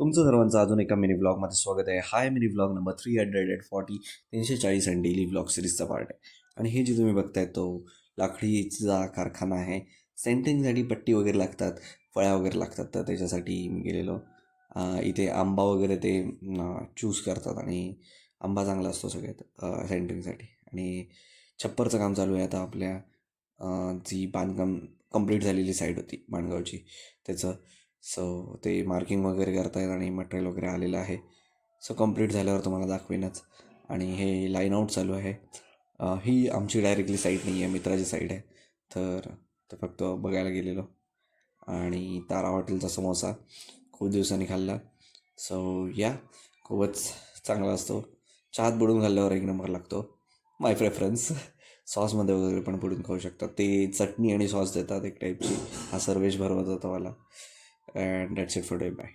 तुमचं सर्वांचं अजून एका मिनी व्लॉगमध्ये स्वागत आहे. हाय मिनी व्लॉग नंबर 340 340 आणि डेली व्लॉग सिरीजचा पार्ट आहे. आणि हे जे तुम्ही बघताय तो लाकडीचा कारखाना आहे. सेंटिंगसाठी पट्टी वगैरे लागतात, फळ्या वगैरे लागतात, तर त्याच्यासाठी मी गेलेलो. इथे आंबा वगैरे ते चूज करतात आणि आंबा चांगला असतो सगळ्यात सेंटिंगसाठी. आणि छप्परचं काम चालू आहे आता आपल्या जी बांधकाम कंप्लीट झालेली साईड होती माणगावची त्याचं. सो ते मार्किंग वगैरे करतायत आणि मटेरियल वगैरे आलेलं आहे. सो कंप्लीट झाल्यावर तुम्हाला दाखवेनच. आणि हे लाईन आऊट चालू आहे. ही आमची डायरेक्टली साईट नाही आहे, मित्राची साईट आहे. तर ते फक्त बघायला गेलेलो. आणि तारा हॉटेलचा समोसा खूप दिवसांनी खाल्ला. सो या खूपच चांगला असतो. चहात बुडून खाल्ल्यावर एक नंबर लागतो. माय प्रेफरन्स. सॉसमध्ये वगैरे पण बुडून खाऊ शकतात. ते चटणी आणि सॉस देतात एक टाईपची. हा सर्वेश भरवत होता मला. And that's it for day. Bye.